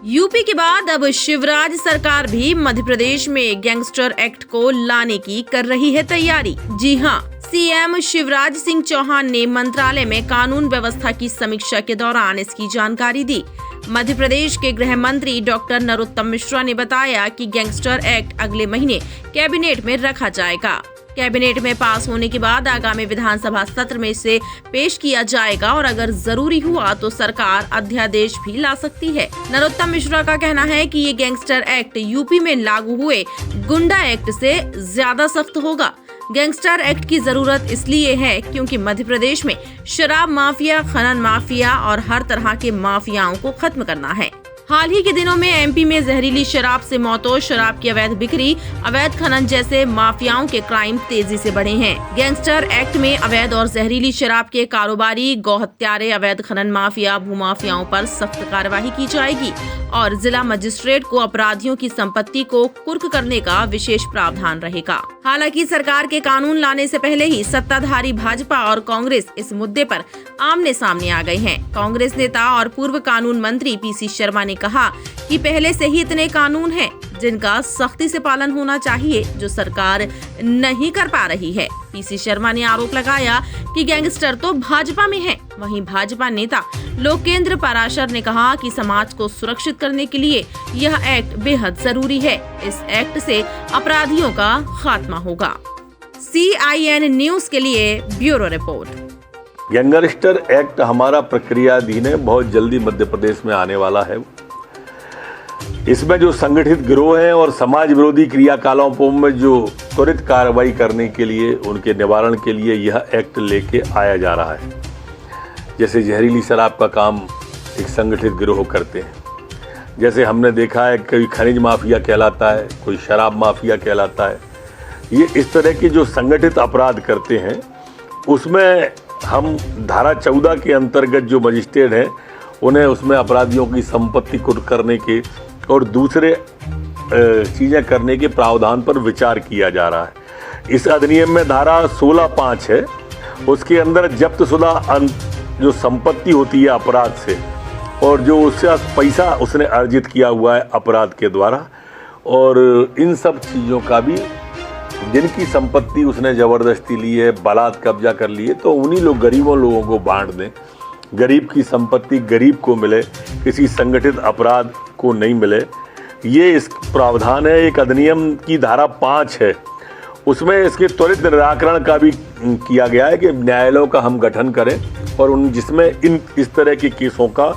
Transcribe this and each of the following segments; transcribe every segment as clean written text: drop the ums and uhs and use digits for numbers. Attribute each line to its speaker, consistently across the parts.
Speaker 1: UP के बाद अब शिवराज सरकार भी मध्य प्रदेश में गैंगस्टर एक्ट को लाने की कर रही है तैयारी। जी हां, सीएम शिवराज सिंह चौहान ने मंत्रालय में कानून व्यवस्था की समीक्षा के दौरान इसकी जानकारी दी। मध्य प्रदेश के गृह मंत्री डॉक्टर नरोत्तम मिश्रा ने बताया कि गैंगस्टर एक्ट अगले महीने कैबिनेट में रखा जाएगा। कैबिनेट में पास होने के बाद आगामी विधानसभा सत्र में इसे पेश किया जाएगा और अगर जरूरी हुआ तो सरकार अध्यादेश भी ला सकती है। नरोत्तम मिश्रा का कहना है कि ये गैंगस्टर एक्ट यूपी में लागू हुए गुंडा एक्ट से ज्यादा सख्त होगा। गैंगस्टर एक्ट की जरूरत इसलिए है क्योंकि मध्य प्रदेश में शराब माफिया, खनन माफिया और हर तरह के माफियाओं को खत्म करना है। हाल ही के दिनों में एमपी में जहरीली शराब से मौतों, शराब की अवैध बिक्री, अवैध खनन जैसे माफियाओं के क्राइम तेजी से बढ़े हैं। गैंगस्टर एक्ट में अवैध और जहरीली शराब के कारोबारी, गौ हत्यारे, अवैध खनन माफिया, भूमाफियाओं पर सख्त कार्रवाई की जाएगी और जिला मजिस्ट्रेट को अपराधियों की संपत्ति को कुर्क करने का विशेष प्रावधान रहेगा। हालांकि सरकार के कानून लाने से पहले ही सत्ताधारी भाजपा और कांग्रेस इस मुद्दे पर आमने सामने आ गए हैं। कांग्रेस नेता और पूर्व कानून मंत्री पीसी शर्मा ने कहा कि पहले से ही इतने कानून हैं जिनका सख्ती से पालन होना चाहिए, जो सरकार नहीं कर पा रही है। पीसी शर्मा ने आरोप लगाया कि गैंगस्टर तो भाजपा में है। वहीं भाजपा नेता लोकेंद्र पाराशर ने कहा कि समाज को सुरक्षित करने के लिए यह एक्ट बेहद जरूरी है। इस एक्ट से अपराधियों का खात्मा होगा। CIN न्यूज के लिए ब्यूरो रिपोर्ट।
Speaker 2: गैंगस्टर एक्ट हमारा प्रक्रियाधीन है, बहुत जल्दी मध्य प्रदेश में आने वाला है। इसमें जो संगठित गिरोह हैं और समाज विरोधी क्रियाकलापों में जो त्वरित कार्रवाई करने के लिए, उनके निवारण के लिए यह एक्ट लेके आया जा रहा है। जैसे जहरीली शराब का काम एक संगठित गिरोह करते हैं, जैसे हमने देखा है कोई खनिज माफिया कहलाता है, कोई शराब माफिया कहलाता है। ये इस तरह के जो संगठित अपराध करते हैं, उसमें हम धारा 14 के अंतर्गत जो मजिस्ट्रेट हैं उन्हें उसमें अपराधियों की संपत्ति कुर्क करने के और दूसरे चीज़ें करने के प्रावधान पर विचार किया जा रहा है। इस अधिनियम में धारा 16(5) है, उसके अंदर जब्तशुदा जो संपत्ति होती है अपराध से और जो उससे पैसा उसने अर्जित किया हुआ है अपराध के द्वारा, और इन सब चीज़ों का भी जिनकी संपत्ति उसने ज़बरदस्ती ली है, बलात् कब्जा कर लिए, तो उन्हीं गरीबों लोगों को बांट दें। गरीब की संपत्ति गरीब को मिले, किसी संगठित अपराध को नहीं मिले। ये इस प्रावधान है। एक अधिनियम की धारा 5 है, उसमें इसके त्वरित निराकरण का भी किया गया है कि न्यायालयों का हम गठन करें और उन जिसमें इस तरह के केसों का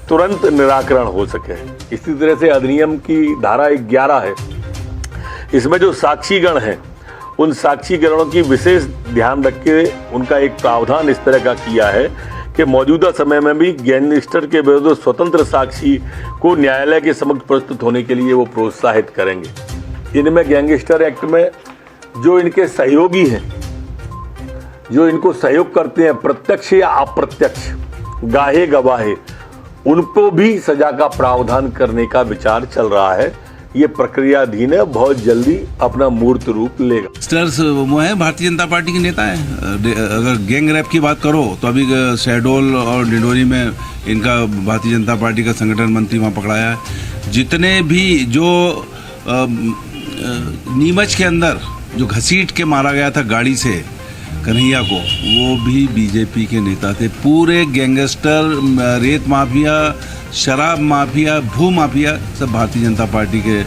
Speaker 2: तुरंत निराकरण हो सके। इसी तरह से अधिनियम की धारा 11 है, इसमें जो साक्षीगण हैं उन साक्षीगणों की विशेष ध्यान रख के उनका एक प्रावधान इस तरह का किया है कि मौजूदा समय में भी गैंगस्टर के विरुद्ध स्वतंत्र साक्षी को न्यायालय के समक्ष प्रस्तुत होने के लिए वो प्रोत्साहित करेंगे। इनमें गैंगस्टर एक्ट में जो इनके सहयोगी हैं, जो इनको सहयोग करते हैं प्रत्यक्ष या अप्रत्यक्ष, गाहे गवाहे, उनको भी सजा का प्रावधान करने का विचार चल रहा है। ये प्रक्रियाधीन है, बहुत जल्दी अपना मूर्त रूप लेगा।
Speaker 3: स्टर्स वो है, भारतीय जनता पार्टी के नेता है। अगर गैंग रैप की बात करो तो अभी शहडोल और डिंडोरी में इनका भारतीय जनता पार्टी का संगठन मंत्री वहाँ पकड़ाया है। जितने भी जो नीमच के अंदर जो घसीट के मारा गया था गाड़ी से कन्हैया को, वो भी बीजेपी के नेता थे। पूरे गैंगस्टर, रेत माफिया, शराब माफिया, भू माफिया सब भारतीय जनता पार्टी के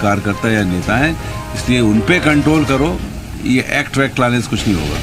Speaker 3: कार्यकर्ता या नेता हैं। इसलिए उन पे कंट्रोल करो। ये एक्ट वैक्ट लाने से कुछ नहीं होगा।